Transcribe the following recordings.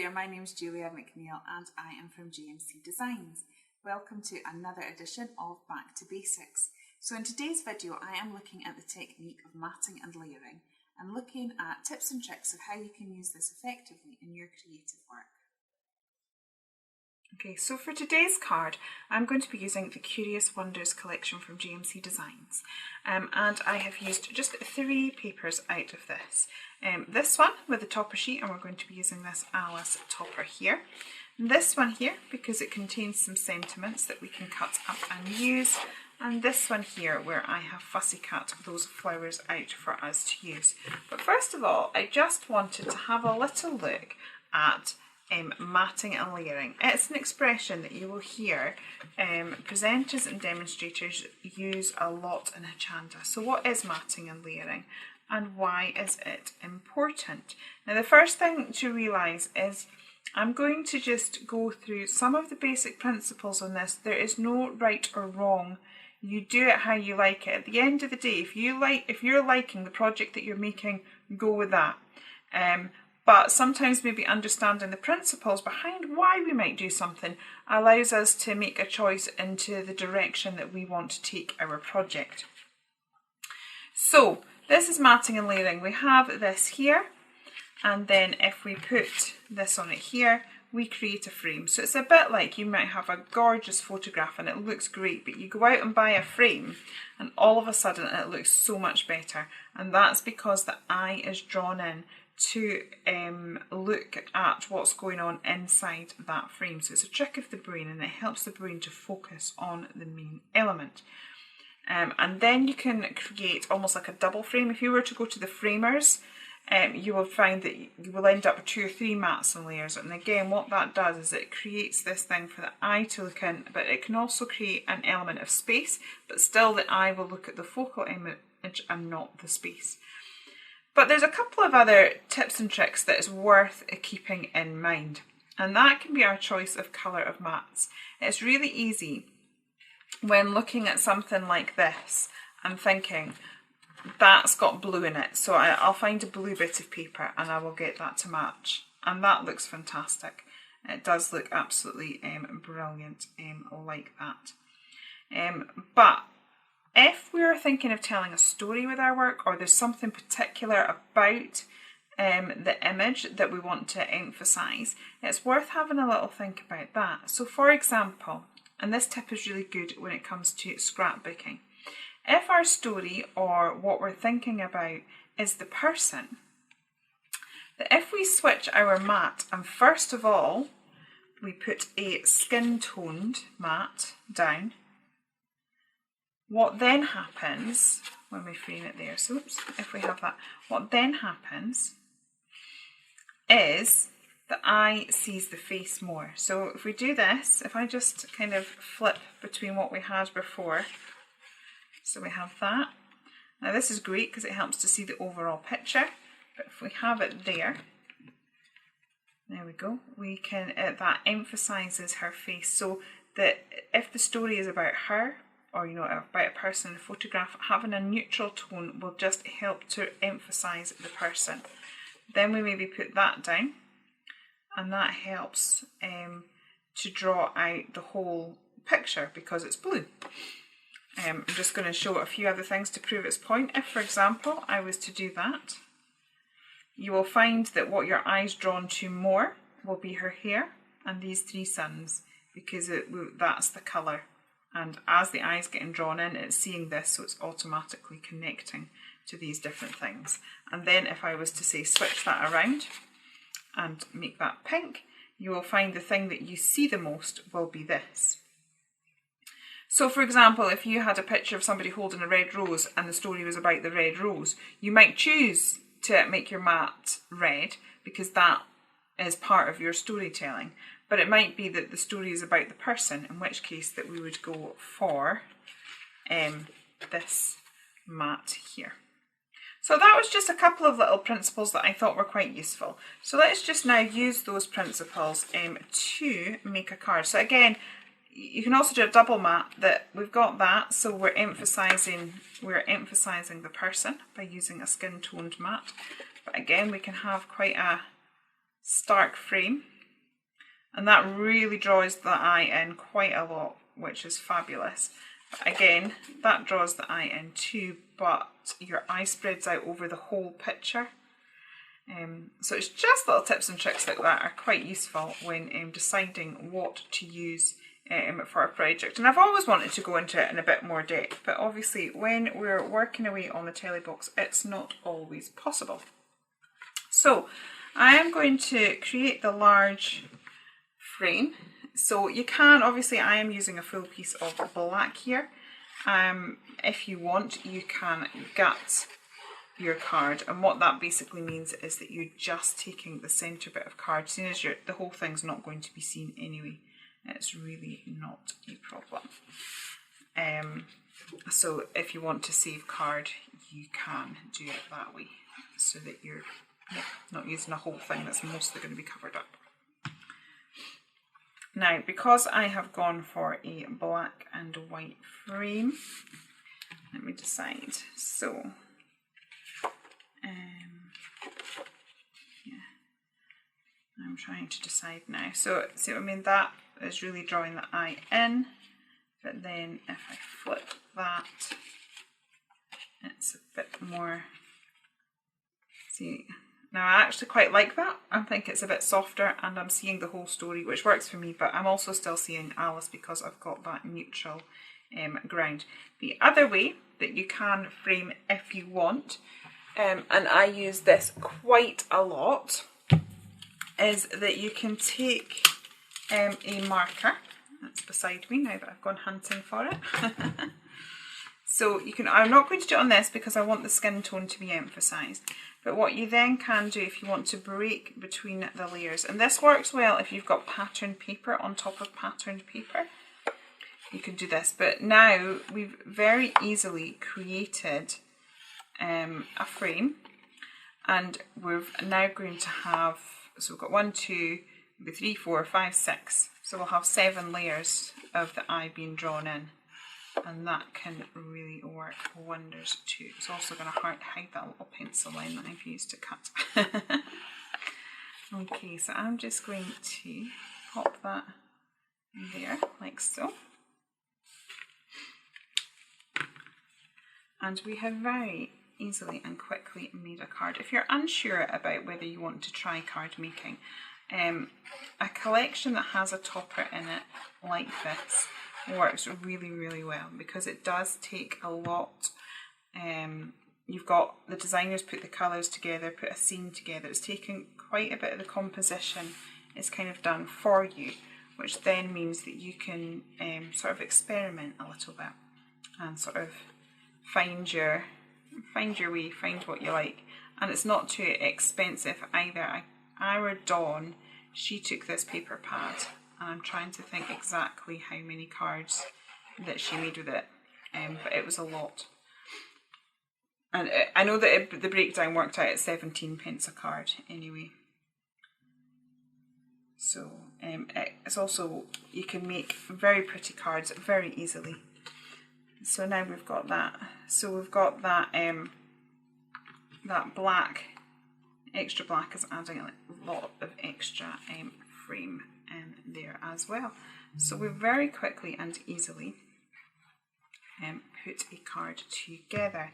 there, my name's Julia McNeil and I am from JMC Designs. Welcome to another edition of Back to Basics. So in today's video I am looking at the technique of matting and layering and looking at tips and tricks of how you can use this effectively in your creative work. Okay, so for today's card I'm going to be using the Curious Wonders collection from JMC Designs and I have used just 3 papers out of this. This one with the topper sheet, and we're going to be using this Alice topper here. This one here because it contains some sentiments that we can cut up and use, and this one here where I have fussy cut those flowers out for us to use. But first of all, I just wanted to have a little look at matting and layering. It's an expression that you will hear presenters and demonstrators use a lot in Hochanda. So what is matting and layering and why is it important? Now the first thing to realise is I'm going to just go through some of the basic principles on this. There is no right or wrong. You do it how you like it. At the end of the day, if you're liking the project that you're making, go with that. But sometimes maybe understanding the principles behind why we might do something allows us to make a choice into the direction that we want to take our project. So this is matting and layering. We have this here, and then if we put this on it here, we create a frame. So it's a bit like you might have a gorgeous photograph and it looks great, but you go out and buy a frame and all of a sudden it looks so much better. And that's because the eye is drawn in to look at what's going on inside that frame. So it's a trick of the brain and it helps the brain to focus on the main element. And then you can create almost like a double frame. If you were to go to the framers, you will find that you will end up with 2 or 3 mats and layers. And again, what that does is it creates this thing for the eye to look in, but it can also create an element of space, but still the eye will look at the focal image and not the space. But there's a couple of other tips and tricks that is worth keeping in mind, and that can be our choice of colour of mats. It's really easy when looking at something like this and thinking that's got blue in it, so I'll find a blue bit of paper and I will get that to match, and that looks fantastic. It does look absolutely brilliant like that. But if we're thinking of telling a story with our work, or there's something particular about the image that we want to emphasise, it's worth having a little think about that. So for example, and this tip is really good when it comes to scrapbooking, if our story or what we're thinking about is the person, that if we switch our mat and first of all we put a skin toned mat down, what then happens when we frame it there, so oops, if we have that, what then happens is the eye sees the face more. So if we do this, if I just kind of flip between what we had before, so we have that. Now this is great because it helps to see the overall picture, but if we have it there we go, we can, that emphasises her face, so that if the story is about her, or about a person in a photograph, having a neutral tone will just help to emphasise the person. Then we maybe put that down, and that helps to draw out the whole picture because it's blue. I'm just going to show a few other things to prove its point. If, for example, I was to do that, you will find that what your eye's drawn to more will be her hair and these 3 suns, because that's the colour. And as the eye's getting drawn in, it's seeing this, so it's automatically connecting to these different things. And then if I was to say switch that around and make that pink, you will find the thing that you see the most will be this. So for example, if you had a picture of somebody holding a red rose and the story was about the red rose, you might choose to make your mat red because that is part of your storytelling. But it might be that the story is about the person, in which case that we would go for this mat here. So that was just a couple of little principles that I thought were quite useful. So let's just now use those principles to make a card. So again, you can also do a double mat, that we've got that, so we're emphasising the person by using a skin toned mat. But again, we can have quite a stark frame And that really draws the eye in quite a lot, which is fabulous. Again, that draws the eye in too, but your eye spreads out over the whole picture. So it's just little tips and tricks like that are quite useful when deciding what to use for a project. And I've always wanted to go into it in a bit more depth, but obviously when we're working away on the telly box, it's not always possible. So I am going to create the large frame. So you can, obviously I am using a full piece of black here. If you want, you can gut your card, and what that basically means is that you're just taking the centre bit of card, seeing as the whole thing's not going to be seen anyway. It's really not a problem. So if you want to save card, you can do it that way, so that you're not using a whole thing that's mostly going to be covered up. Now, because I have gone for a black and white frame, let me decide. So, yeah, I'm trying to decide now. So, see what I mean? That is really drawing the eye in, but then if I flip that, it's a bit more, see, now I actually quite like that. I think it's a bit softer and I'm seeing the whole story, which works for me, but I'm also still seeing Alice because I've got that neutral ground. The other way that you can frame if you want, and I use this quite a lot, is that you can take a marker that's beside me now that I've gone hunting for it. So you can, I'm not going to do it on this because I want the skin tone to be emphasised, but what you then can do if you want to break between the layers, and this works well if you've got patterned paper on top of patterned paper, you can do this. But now we've very easily created a frame, and we're now going to have, so we've got 1, 2, maybe 3, 4, 5, 6, so we'll have 7 layers of the eye being drawn in. And that can really work wonders too. It's also going to hide that little pencil line that I've used to cut. Okay, so I'm just going to pop that there, like so. And we have very easily and quickly made a card. If you're unsure about whether you want to try card making, a collection that has a topper in it like this works really, really well, because it does take a lot. You've got the designers put the colours together, put a scene together. It's taken quite a bit of the composition is kind of done for you, which then means that you can sort of experiment a little bit and sort of find your way, find what you like. And it's not too expensive either. Our Dawn, she took this paper pad, and I'm trying to think exactly how many cards that she made with it, but it was a lot. And I know that the breakdown worked out at 17p a card anyway. So it's also, you can make very pretty cards very easily. So now we've got that. So we've got that that black, extra black is adding a lot of extra frame in there as well. So we very quickly and easily put a card together.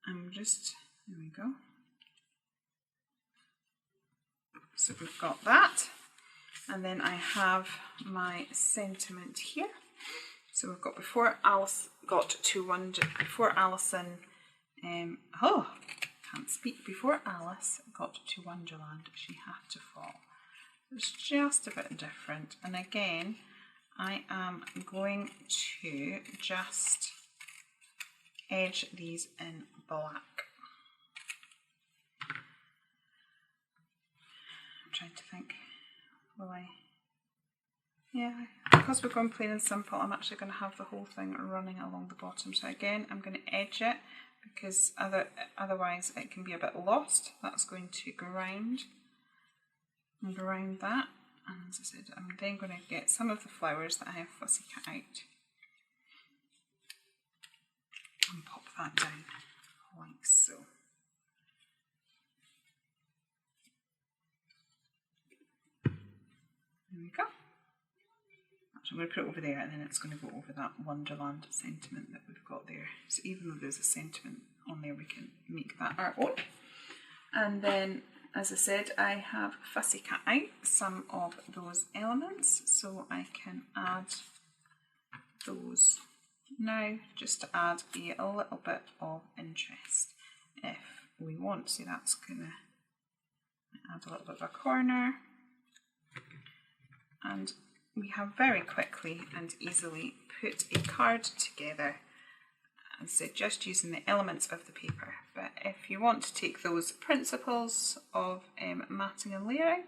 I'm just, there we go. So we've got that, and then I have my sentiment here. So we've got before Alice got to Wonder, before Alison, can't speak, before Alice got to Wonderland, she had to fall. It's just a bit different, and again I am going to just edge these in black. I'm trying to think, will I? Yeah, because we're going plain and simple, I'm actually going to have the whole thing running along the bottom. So again, I'm going to edge it because otherwise it can be a bit lost. That's going to grind and around that. And as I said, I'm then going to get some of the flowers that I have fussy cut out and pop that down like so. So I'm going to put it over there, and then it's going to go over that Wonderland sentiment that we've got there. So even though there's a sentiment on there, we can make that our own. And then, as I said, I have fussy cut out some of those elements, so I can add those now just to add a little bit of interest if we want. So that's going to add a little bit of a corner, and we have very quickly and easily put a card together, and so just using the elements of the paper. But if you want to take those principles of matting and layering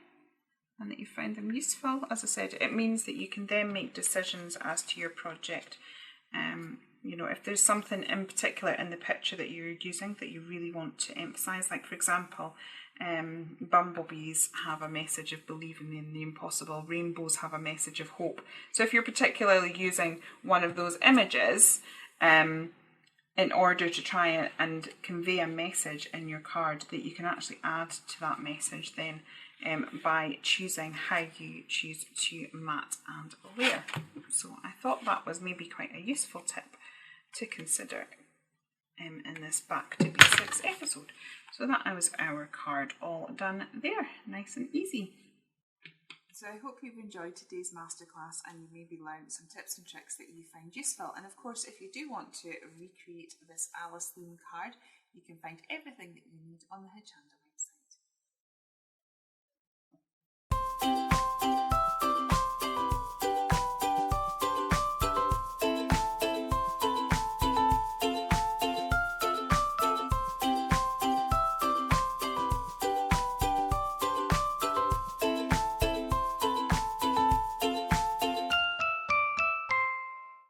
and that you find them useful, as I said, it means that you can then make decisions as to your project. You know, if there's something in particular in the picture that you're using that you really want to emphasise, like for example, bumblebees have a message of believing in the impossible, rainbows have a message of hope. So if you're particularly using one of those images in order to try and convey a message in your card, that you can actually add to that message then by choosing how you choose to mat and layer. So I thought that was maybe quite a useful tip to consider in this Back to Basics episode. So that was our card all done there, nice and easy. So I hope you've enjoyed today's masterclass and you maybe learned some tips and tricks that you find useful. And of course, if you do want to recreate this Alice theme card, you can find everything that you need on the Hochanda